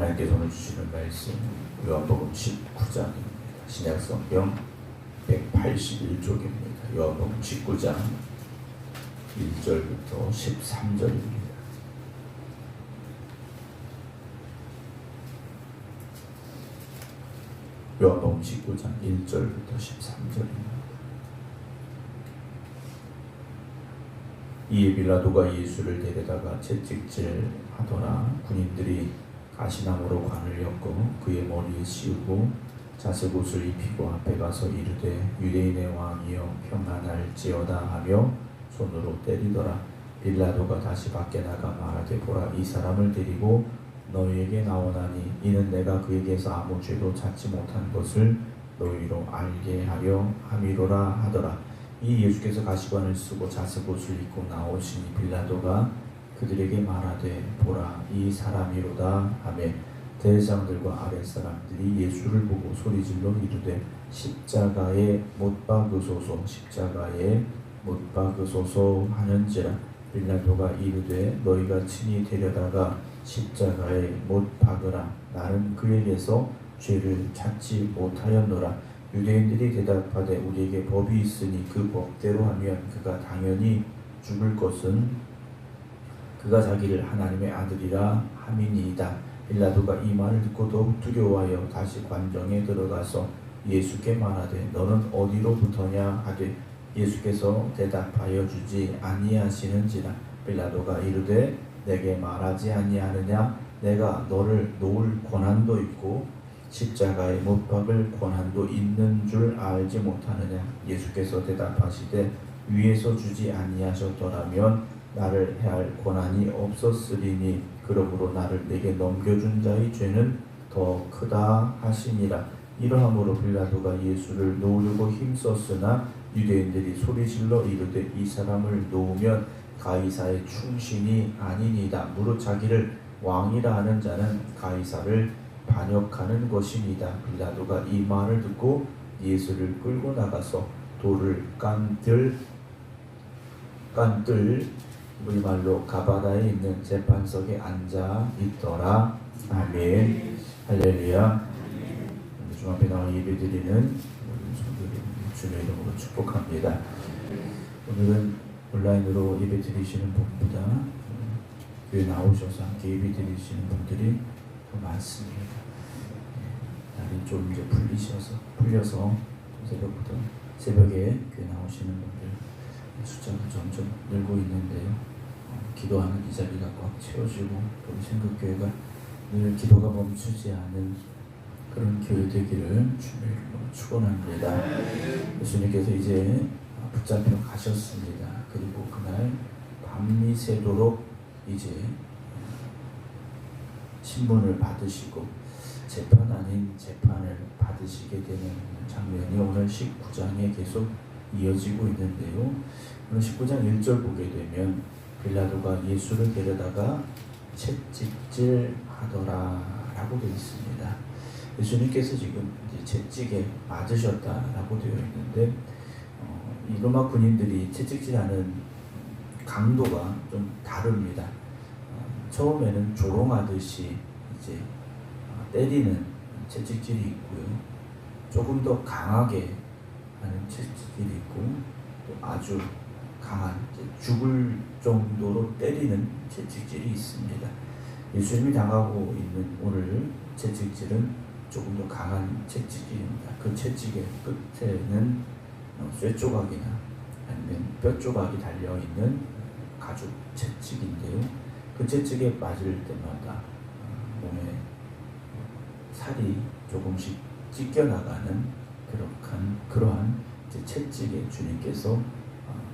하나님께서 오늘 주시는 말씀 요한복음 19장입니다. 신약성경 181쪽입니다. 요한복음 19장 1절부터 13절입니다. 요한복음 19장 1절부터 13절입니다. 이에 빌라도가 예수를 데려다가 채찍질 하더라. 군인들이 가시나무로 관을 엮고 그의 머리에 씌우고 자색옷을 입히고 앞에 가서 이르되 유대인의 왕이여 평안할지어다 하며 손으로 때리더라. 빌라도가 다시 밖에 나가 말하되 보라, 이 사람을 데리고 너희에게 나오나니 이는 내가 그에게서 아무 죄도 찾지 못한 것을 너희로 알게 하려 함이로라 하더라. 이 예수께서 가시관을 쓰고 자색옷을 입고 나오시니 빌라도가 그들에게 말하되 보라, 이 사람이로다 하매 대장들과 아랫사람들이 예수를 보고 소리질러 이르되 십자가에 못 박으소서, 십자가에 못 박으소서 하는지라. 빌라도가 이르되 너희가 친히 데려다가 십자가에 못 박으라. 나는 그에게서 죄를 찾지 못하였노라. 유대인들이 대답하되 우리에게 법이 있으니 그 법대로 하면 그가 당연히 죽을 것은 그가 자기를 하나님의 아들이라 함이니이다. 빌라도가 이 말을 듣고 더욱 두려워하여 다시 관정에 들어가서 예수께 말하되 너는 어디로부터냐 하되 예수께서 대답하여 주지 아니하시는지라. 빌라도가 이르되 내게 말하지 아니하느냐? 내가 너를 놓을 권한도 있고 십자가에 못 박을 권한도 있는 줄 알지 못하느냐? 예수께서 대답하시되 위에서 주지 아니하셨더라면 나를 해할 권한이 없었으리니 그러므로 나를 내게 넘겨준 자의 죄는 더 크다 하시니라. 이러함으로 빌라도가 예수를 놓으려고 힘썼으나 유대인들이 소리질러 이르되 이 사람을 놓으면 가이사의 충신이 아니니이다. 무릇 자기를 왕이라 하는 자는 가이사를 반역하는 것이니이다. 빌라도가 이 말을 듣고 예수를 끌고 나가서 돌을 깐들 우리말로 가바다에 있는 재판석에 앉아 있더라. 아멘. 할렐루야. 주 앞에 나와 예배드리는 주님의 이름으로 축복합니다. 오늘은 온라인으로 예배 드리시는 분보다 교회 나오셔서 함께 예배 드리시는 분들이 더 많습니다. 날이 좀 이제 풀려서 새벽에 교회 나오시는 분들 숫자가 점점 늘고 있는데요. 기도하는 이 자리가 꽉 채워지고 우리 생각교회가 늘 기도가 멈추지 않은 그런 교회 되기를 주님의 이름으로 축원합니다. 예수님께서 이제 붙잡혀 가셨습니다. 그리고 그날 밤이 새도록 이제 신문을 받으시고 재판 아닌 재판을 받으시게 되는 장면이 오늘 19장에 계속 이어지고 있는데요. 오늘 19장 1절 보게 되면 빌라도가 예수를 데려다가 채찍질 하더라 라고 되어 있습니다. 예수님께서 지금 이제 채찍에 맞으셨다라고 되어 있는데 이 로마 군인들이 채찍질하는 강도가 좀 다릅니다. 처음에는 조롱하듯이 이제 때리는 채찍질이 있고요. 조금 더 강하게 하는 채찍질이 있고 또 아주 강한 죽을 정도로 때리는 채찍질이 있습니다. 예수님이 당하고 있는 오늘 채찍질은 조금 더 강한 채찍질입니다. 그 채찍의 끝에는 쇠 조각이나 아니면 뼈 조각이 달려있는 가죽 채찍인데요. 그 채찍에 맞을 때마다 몸에 살이 조금씩 찢겨나가는 그러한 채찍에 주님께서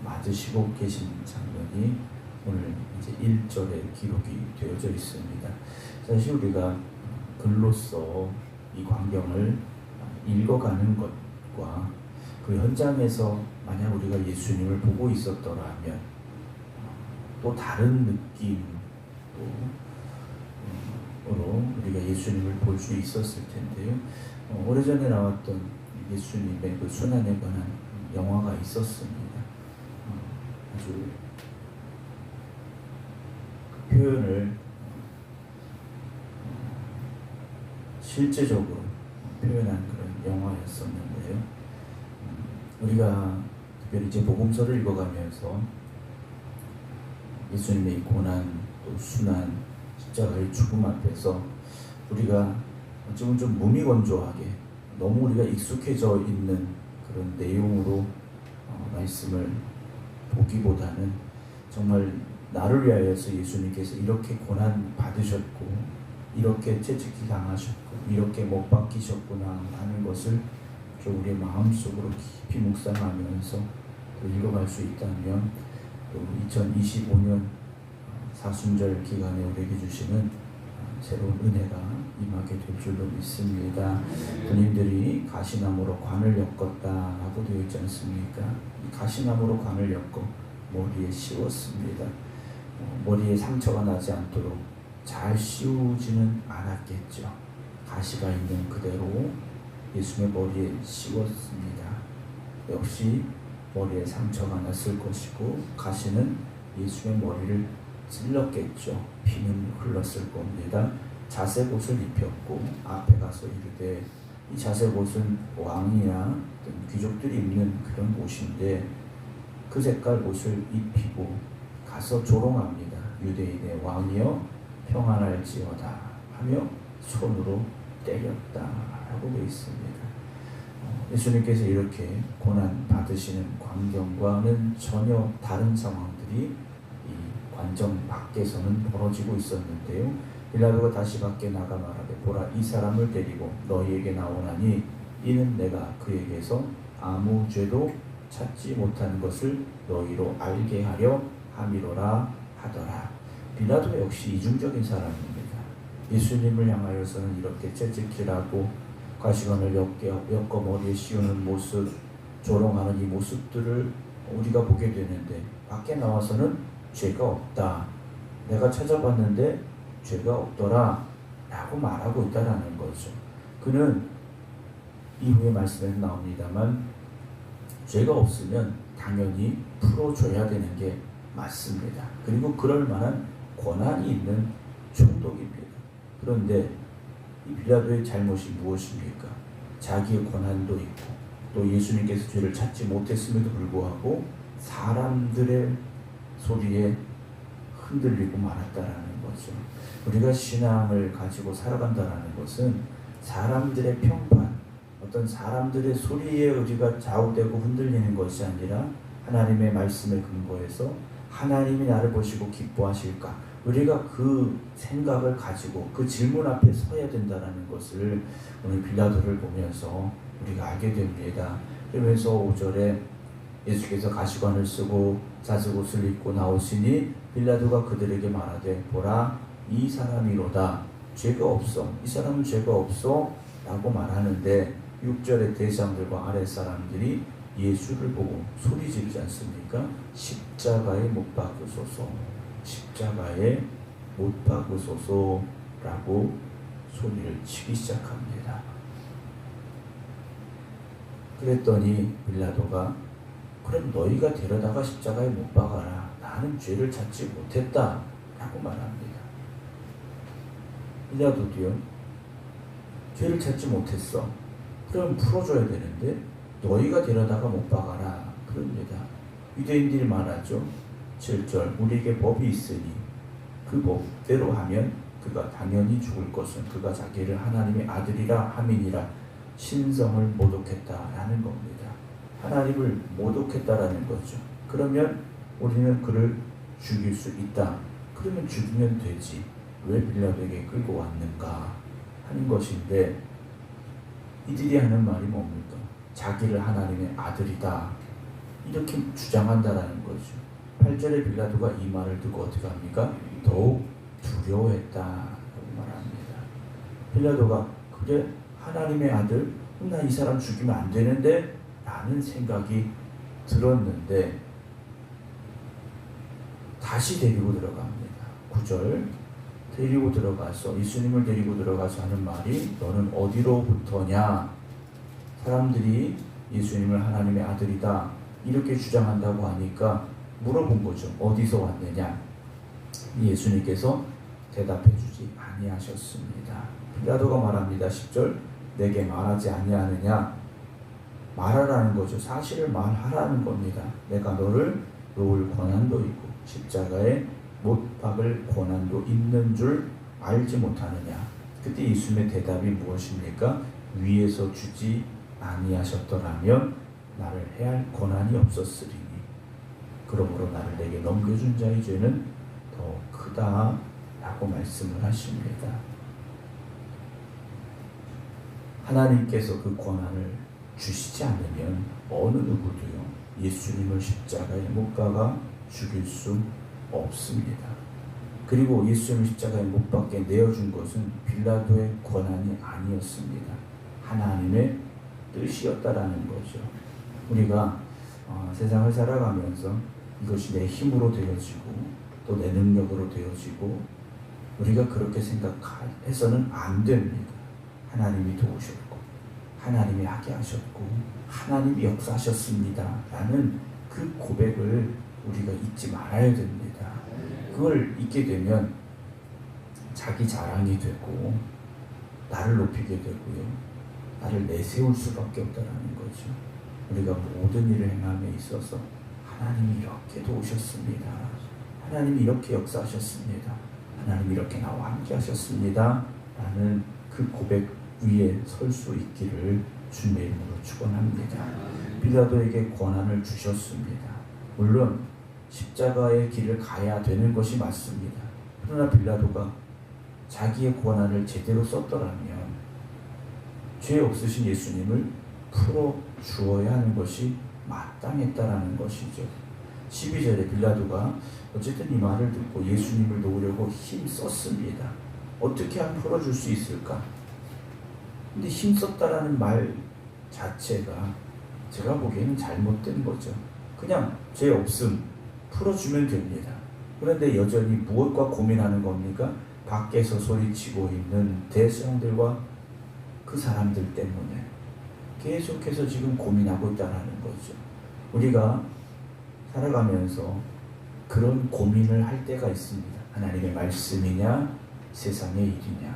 맞으시고 계신 장면이 오늘 이제 1절에 기록이 되어져 있습니다. 사실 우리가 글로써 이 광경을 읽어가는 것과 그 현장에서 만약 우리가 예수님을 보고 있었더라면 또 다른 느낌으로 우리가 예수님을 볼 수 있었을 텐데요. 오래전에 나왔던 예수님의 그 순환에 관한 영화가 있었습니다. 아주 그 표현을 실제적으로 표현한 그런 영화였었는데요. 우리가 특별히 이제 복음서를 읽어가면서 예수님의 고난, 또 순환, 십자가의 죽음 앞에서 우리가 어쩌면 좀 무미건조하게 너무 우리가 익숙해져 있는 그런 내용으로 말씀을 보기보다는 정말 나를 위하여서 예수님께서 이렇게 고난 받으셨고 이렇게 채찍질 당하셨고 이렇게 못 박히셨구나 하는 것을 좀 우리의 마음속으로 깊이 묵상하면서 또 읽어갈 수 있다면 또 2025년 사순절 기간에 우리에게 주시는 새로운 은혜가 임하게 될 줄로 믿습니다. 본인들이 가시나무로 관을 엮었다라고 되어 있지 않습니까? 가시나무로 관을 엮고 머리에 씌웠습니다. 머리에 상처가 나지 않도록 잘 씌우지는 않았겠죠. 가시가 있는 그대로 예수님의 머리에 씌웠습니다. 역시 머리에 상처가 났을 것이고 가시는 예수님의 머리를 찔렀겠죠. 피는 흘렀을 겁니다. 자색옷을 입혔고 앞에 가서 이르되, 이 자색옷은 왕이나 귀족들이 입는 그런 옷인데 그 색깔 옷을 입히고 가서 조롱합니다. 유대인의 왕이여 평안할지어다 하며 손으로 때렸다라고 되어 있습니다. 예수님께서 이렇게 고난 받으시는 광경과는 전혀 다른 상황들이 이 관정 밖에서는 벌어지고 있었는데요. 빌라도가 다시 밖에 나가 말하되, 보라, 이 사람을 데리고 너희에게 나오나니 이는 내가 그에게서 아무 죄도 찾지 못한 것을 너희로 알게 하려 함이로라 하더라. 빌라도 역시 이중적인 사람입니다. 예수님을 향하여서는 이렇게 채찍질하고 가시관을 엮어 머리에 씌우는 모습, 조롱하는 이 모습들을 우리가 보게 되는데 밖에 나와서는 죄가 없다, 내가 찾아봤는데 죄가 없더라 라고 말하고 있다라는 거죠. 그는 이후에 말씀에 나옵니다만 죄가 없으면 당연히 풀어줘야 되는 게 맞습니다. 그리고 그럴 만한 권한이 있는 총독입니다. 그런데 이 빌라도의 잘못이 무엇입니까? 자기의 권한도 있고 또 예수님께서 죄를 찾지 못했음에도 불구하고 사람들의 소리에 흔들리고 말았다라는 거죠. 우리가 신앙을 가지고 살아간다는 것은 사람들의 평판, 어떤 사람들의 소리에 우리가 좌우되고 흔들리는 것이 아니라 하나님의 말씀에 근거해서 하나님이 나를 보시고 기뻐하실까? 우리가 그 생각을 가지고 그 질문 앞에 서야 된다는 것을 오늘 빌라도를 보면서 우리가 알게 됩니다. 그러면서 5절에 예수께서 가시관을 쓰고 자색옷을 입고 나오시니 빌라도가 그들에게 말하되, 보라, 이 사람이로다, 죄가 없어, 이 사람은 죄가 없어 라고 말하는데 6절의 대장들과 아랫사람들이 예수를 보고 소리 지르지 않습니까? 십자가에 못 박으소서, 십자가에 못 박으소서라고 소리를 치기 시작합니다. 그랬더니 빌라도가, 그럼 너희가 데려다가 십자가에 못 박아라, 나는 죄를 찾지 못했다 라고 말합니다. 빌라도도요, 죄를 찾지 못했어, 그럼 풀어줘야 되는데 너희가 데려다가 못 박아라 그럽니다. 유대인들이 말하죠. 7절, 우리에게 법이 있으니 그 법대로 하면 그가 당연히 죽을 것은 그가 자기를 하나님의 아들이라 함이니라. 신성을 모독했다라는 겁니다. 하나님을 모독했다라는 거죠. 그러면 우리는 그를 죽일 수 있다. 그러면 죽이면 되지, 왜 빌라도에게 끌고 왔는가 하는 것인데, 이들이 하는 말이 뭡니까? 자기를 하나님의 아들이다 이렇게 주장한다라는 거죠. 8절에 빌라도가 이 말을 듣고 어떻게 합니까? 더욱 두려워했다라고 말합니다. 빌라도가, 그래, 하나님의 아들? 나 이 사람 죽이면 안 되는데? 라는 생각이 들었는데 다시 데리고 들어갑니다. 9절, 데리고 들어가서, 예수님을 데리고 들어가서 하는 말이, 너는 어디로부터냐? 사람들이 예수님을 하나님의 아들이다 이렇게 주장한다고 하니까 물어본 거죠. 어디서 왔느냐? 예수님께서 대답해 주지 아니하셨습니다. 빌라도가 말합니다. 10절 내게 말하지 아니하느냐. 말하라는 거죠. 사실을 말하라는 겁니다. 내가 너를 놓을 권한도 있고 십자가에 못 박을 권한도 있는 줄 알지 못하느냐. 그때 예수님의 대답이 무엇입니까? 위에서 주지 아니하셨더라면 나를 해할 권한이 없었으리니 그러므로 나를 내게 넘겨준 자의 죄는 더 크다라고 말씀을 하십니다. 하나님께서 그 권한을 주시지 않으면 어느 누구도요 예수님을 십자가에 못 박아 죽일 수 없습니다. 그리고 예수님을 십자가에 못 박게 내어준 것은 빌라도의 권한이 아니었습니다. 하나님의 뜻이었다라는 거죠. 우리가 세상을 살아가면서 이것이 내 힘으로 되어지고 또 내 능력으로 되어지고 우리가 그렇게 생각해서는 안 됩니다. 하나님이 도우셨고 하나님이 하게 하셨고 하나님이 역사하셨습니다 라는 그 고백을 우리가 잊지 말아야 됩니다. 그걸 잊게 되면 자기 자랑이 되고 나를 높이게 되고요 나를 내세울 수밖에 없다는 거죠. 우리가 모든 일을 행함에 있어서 하나님이 이렇게 도우셨습니다. 하나님이 이렇게 역사하셨습니다. 하나님이 이렇게 나와 함께 하셨습니다 라는 그 고백 위에 설 수 있기를 주님의 이름으로 축원합니다. 빌라도에게 권한을 주셨습니다. 물론 십자가의 길을 가야 되는 것이 맞습니다. 그러나 빌라도가 자기의 권한을 제대로 썼더라면 죄 없으신 예수님을 풀어 주어야 하는 것이 마땅했다라는 것이죠. 12절에 빌라도가 어쨌든 이 말을 듣고 예수님을 놓으려고 힘썼습니다. 어떻게 하면 풀어줄 수 있을까? 근데 힘썼다라는 말 자체가 제가 보기에는 잘못된 거죠. 그냥 죄 없음 풀어주면 됩니다. 그런데 여전히 무엇과 고민하는 겁니까? 밖에서 소리치고 있는 대성들과 그 사람들 때문에 계속해서 지금 고민하고 있다는 거죠. 우리가 살아가면서 그런 고민을 할 때가 있습니다. 하나님의 말씀이냐 세상의 일이냐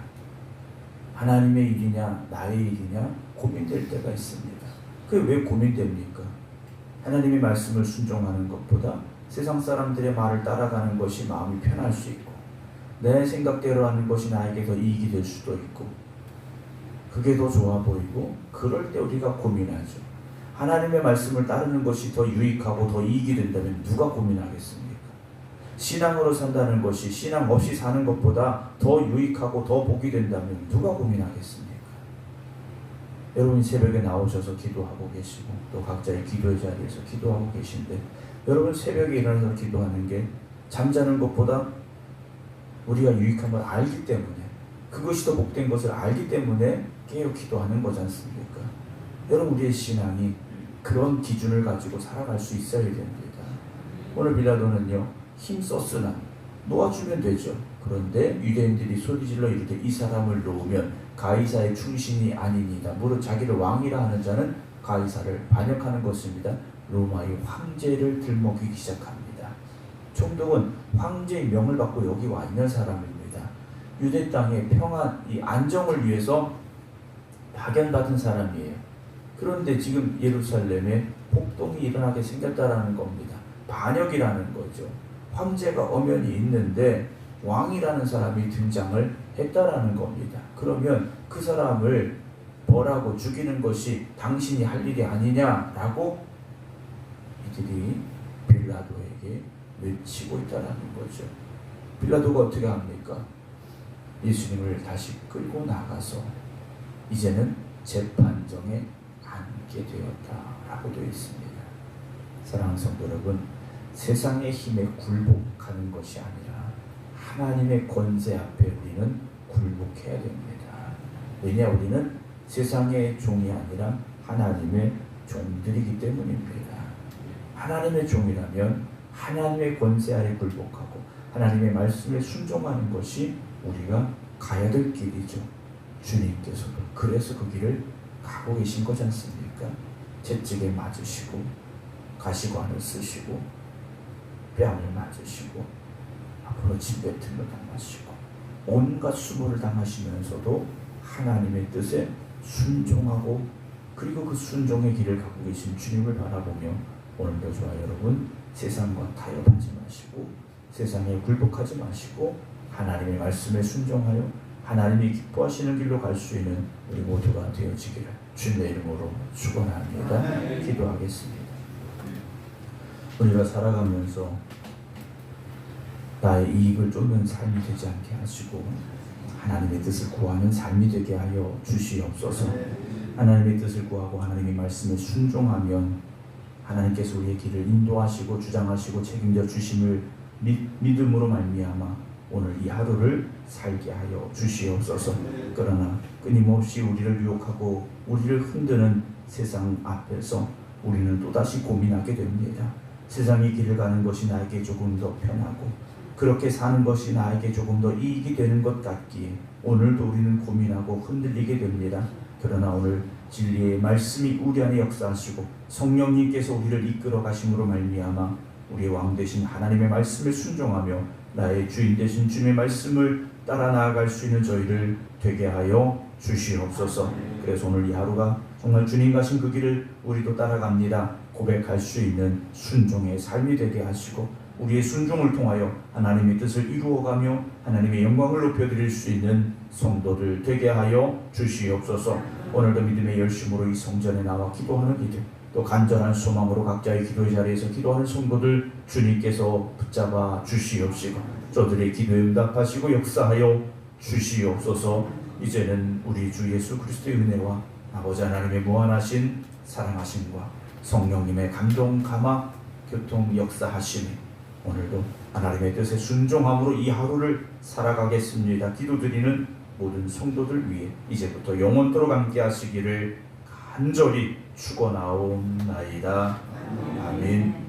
하나님의 일이냐 나의 일이냐 고민될 때가 있습니다. 그게 왜 고민됩니까? 하나님의 말씀을 순종하는 것보다 세상 사람들의 말을 따라가는 것이 마음이 편할 수 있고 내 생각대로 하는 것이 나에게 더 이익이 될 수도 있고 그게 더 좋아 보이고 그럴 때 우리가 고민하죠. 하나님의 말씀을 따르는 것이 더 유익하고 더 이익이 된다면 누가 고민하겠습니까? 신앙으로 산다는 것이 신앙 없이 사는 것보다 더 유익하고 더 복이 된다면 누가 고민하겠습니까? 여러분이 새벽에 나오셔서 기도하고 계시고 또 각자의 기도의 자리에서 기도하고 계신데 여러분 새벽에 일어나서 기도하는 게 잠자는 것보다 우리가 유익한 걸 알기 때문에 그것이 더 복된 것을 알기 때문에 깨어 기도하는 거지 않습니까? 여러분 우리의 신앙이 그런 기준을 가지고 살아갈 수 있어야 됩니다. 오늘 빌라도는요 힘썼으나 놓아주면 되죠. 그런데 유대인들이 소리질러 이르되 이 사람을 놓으면 가이사의 충신이 아니니이다. 무릇 자기를 왕이라 하는 자는 가이사를 반역하는 것입니다. 로마의 황제를 들먹이기 시작합니다. 총독은 황제의 명을 받고 여기 와 있는 사람입니다. 유대 땅의 평안, 이 안정을 위해서 파견받은 사람이에요. 그런데 지금 예루살렘에 폭동이 일어나게 생겼다라는 겁니다. 반역이라는 거죠. 황제가 엄연히 있는데 왕이라는 사람이 등장을 했다라는 겁니다. 그러면 그 사람을 벌하고 죽이는 것이 당신이 할 일이 아니냐라고 이들이 빌라도에게 외치고 있다라는 거죠. 빌라도가 어떻게 합니까? 예수님을 다시 끌고 나가서 이제는 재판정에 앉게 되었다라고 되어 있습니다. 사랑하는 성도 여러분, 세상의 힘에 굴복하는 것이 아니라 하나님의 권세 앞에 우리는 굴복해야 됩니다. 왜냐 우리는 세상의 종이 아니라 하나님의 종들이기 때문입니다. 하나님의 종이라면 하나님의 권세 아래 굴복하고 하나님의 말씀에 순종하는 것이 우리가 가야 될 길이죠. 주님께서도 그래서 그 길을 가고 계신 거지 않습니까? 채찍에 맞으시고 가시관을 쓰시고 뺨을 맞으시고 앞으로 침뱉음을 당하시고 온갖 수모를 당하시면서도 하나님의 뜻에 순종하고 그리고 그 순종의 길을 가고 계신 주님을 바라보며 오늘도 저와 여러분 세상과 타협하지 마시고 세상에 굴복하지 마시고 하나님의 말씀에 순종하여 하나님이 기뻐하시는 길로 갈 수 있는 우리 모두가 되어지기를 주님의 이름으로 축원합니다. 기도하겠습니다. 우리가 살아가면서 나의 이익을 쫓는 삶이 되지 않게 하시고 하나님의 뜻을 구하는 삶이 되게 하여 주시옵소서. 하나님의 뜻을 구하고 하나님의 말씀에 순종하면 하나님께서 우리의 길을 인도하시고 주장하시고 책임져 주심을 믿음으로 말미암아 오늘 이 하루를 살게 하여 주시옵소서. 그러나 끊임없이 우리를 유혹하고 우리를 흔드는 세상 앞에서 우리는 또다시 고민하게 됩니다. 세상의 길을 가는 것이 나에게 조금 더 편하고 그렇게 사는 것이 나에게 조금 더 이익이 되는 것 같기에 오늘도 우리는 고민하고 흔들리게 됩니다. 그러나 오늘 진리의 말씀이 우리 안에 역사하시고 성령님께서 우리를 이끌어 가심으로 말미암아 우리의 왕 되신 하나님의 말씀에 순종하며 나의 주인 되신 주님의 말씀을 따라 나아갈 수 있는 저희를 되게 하여 주시옵소서. 그래서 오늘 이 하루가 정말 주님 가신 그 길을 우리도 따라갑니다 고백할 수 있는 순종의 삶이 되게 하시고 우리의 순종을 통하여 하나님의 뜻을 이루어가며 하나님의 영광을 높여드릴 수 있는 성도들 되게 하여 주시옵소서. 오늘도 믿음의 열심으로 이 성전에 나와 기도하는 이들 또 간절한 소망으로 각자의 기도의 자리에서 기도하는 성도들 주님께서 붙잡아 주시옵시고 저들의 기도에 응답하시고 역사하여 주시옵소서. 이제는 우리 주 예수 그리스도의 은혜와 아버지 하나님의 무한하신 사랑하심과 성령님의 감동 감화 교통 역사하심이 오늘도 하나님의 뜻에 순종함으로 이 하루를 살아가겠습니다. 기도드리는 모든 성도들 위해 이제부터 영원토록 함께 하시기를 간절히 축원하옵나이다. 아멘.